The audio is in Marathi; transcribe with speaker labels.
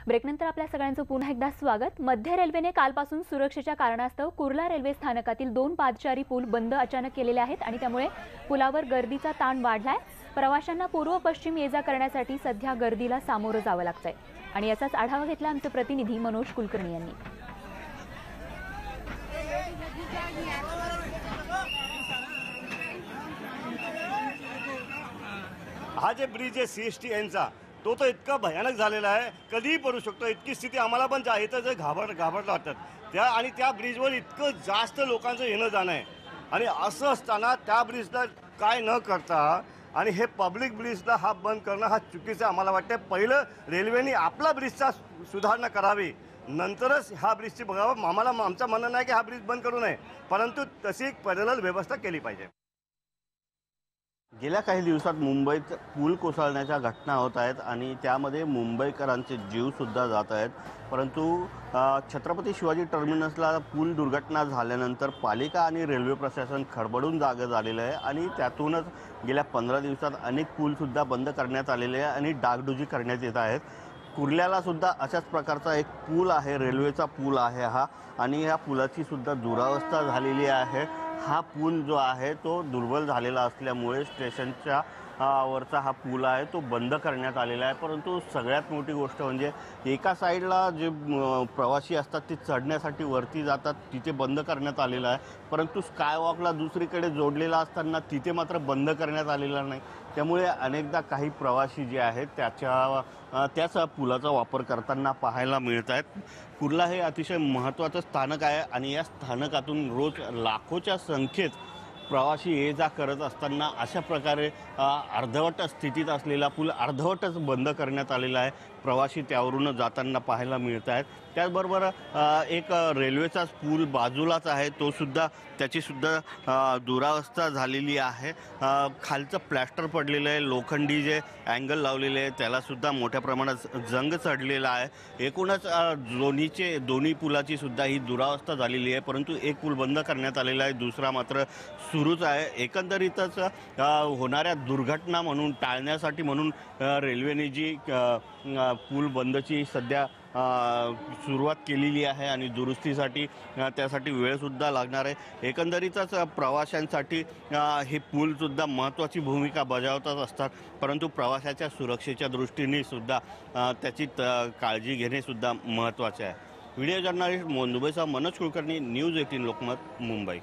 Speaker 1: ब्रेकनंतर आपल्या सगळ्यांचं पुन्हा एकदा स्वागत। मध्य रेल्वेने कालपासून सुरक्षेच्या कारणास्तव कुर्ला रेल्वे स्थानकातील 2 पादचारी पूल बंद अचानक केलेले आहेत आणि त्यामुळे पुलावर गर्दीचा ताण वाढलाय। प्रवाशांना पूर्व पश्चिम ये जा करण्यासाठी सध्या गर्दीला सामोरं जावं लागतंय आणि याचाच आढावा घेतला आमचे प्रतिनिधी मनोज कुलकर्णी यांनी।
Speaker 2: हा जे ब्रिज आहे सीएसटी यांचा तो इतका भयानक झालेला आहे, कधीही पडू शकतो इतकी स्थिती आम्हाला पण इथं जे घाबरट वाटतात त्या ब्रिजवर इतकं जास्त लोकांचं येणं जाणं आहे आणि असं असताना त्या ब्रिजला काय न करता आणि हे पब्लिक ब्रिजला हा बंद करणं हा चुकीचं आम्हाला वाटतं। पहिलं रेल्वेने आपला ब्रिजचा सुधारणा करावी, नंतरच हा ब्रिजची बघावं। आमचं म्हणणं नाही की हा ब्रिज बंद करू नये, परंतु तशी एक पॅरलल व्यवस्था केली पाहिजे।
Speaker 3: गेल्या काही दिवसात मुंबईत पूल कोसळण्याच्या घटना होत आहेत आणि त्यामध्ये मुंबईकरांचे जीवसुद्धा जात आहेत। परंतु छत्रपती शिवाजी टर्मिनसला पूल दुर्घटना झाल्यानंतर पालिका आणि रेल्वे प्रशासन खडबडून जागं झालेलं आहे आणि त्यातूनच गेल्या 15 दिवसात अनेक पूलसुद्धा बंद करण्यात आलेले आहे आणि डागडुजी करण्यात येत आहेत। कुर्ल्याला सुद्धा अशाच प्रकारचा एक पूल आहे, रेल्वेचा पूल आहे हा, आणि या पुलाची सुद्धा दुरावस्था झालेली आहे। हा पूल जो आहे तो दुर्बल झालेला असल्यामुळे स्टेशनच्या वरचा हा पूल आहे तो बंद करण्यात आलेला आहे। परंतु सगळ्यात मोठी गोष्ट म्हणजे एका साईडला जे प्रवासी असतात ते चढण्यासाठी वरती जातात तिथे बंद करण्यात आलेला आहे, परंतु स्कायवॉकला दुसरीकडे जोडलेला असताना तिथे मात्र बंद करण्यात आलेला नाही। त्यामुळे अनेकदा काही प्रवासी जे आहेत त्याच पुलाचा वापर करताना पाहायला मिळत आहेत। कुर्ला हे अतिशय महत्त्वाचं स्थानक आहे आणि या स्थानकातून रोज लाखोच्या संख्येत प्रवासी ये जा करत असताना अशा प्रकारे अर्धवट स्थितीत असलेला पूल अर्धवटच बंद करण्यात आलेला आहे। प्रवासी त्यावरून जाताना पाहायला मिळत आहेत। त्याचबरोबर एक रेल्वेचाच पूल बाजूलाच आहे, तो सुद्धा त्याची दुरावस्था झालेली आहे। खालचं प्लॅस्टर पडलेलं आहे, लोखंडी जे अँगल लावलेले आहे त्यालासुद्धा मोठ्या प्रमाणात जंग चढलेला आहे। एकूणच दोन्ही पुलाची सुद्धा ही दुरावस्था झालेली आहे, परंतु एक पूल बंद करण्यात आलेला आहे, दुसरा मात्र सुरूच आहे। एकंदरीतच होणाऱ्या दुर्घटना टाळण्यासाठी म्हणून रेल्वेने जी पूल बंदची सध्या सुरुवात केलेली आहे आणि दुरुस्तीसाठी त्यासाठी वेळसुद्धा लागणार आहे। एकंदरीतच प्रवाशांसाठी हे पूलसुद्धा महत्त्वाची भूमिका बजावत असतात, परंतु प्रवाशाच्या सुरक्षेच्या दृष्टीने सुद्धा त्याची काळजी घेणेसुद्धा महत्त्वाचे आहे। व्हिडिओ जर्नलिस्ट मुंबईचा मनोज कुलकर्णी, न्यूज 18 लोकमत, मुंबई।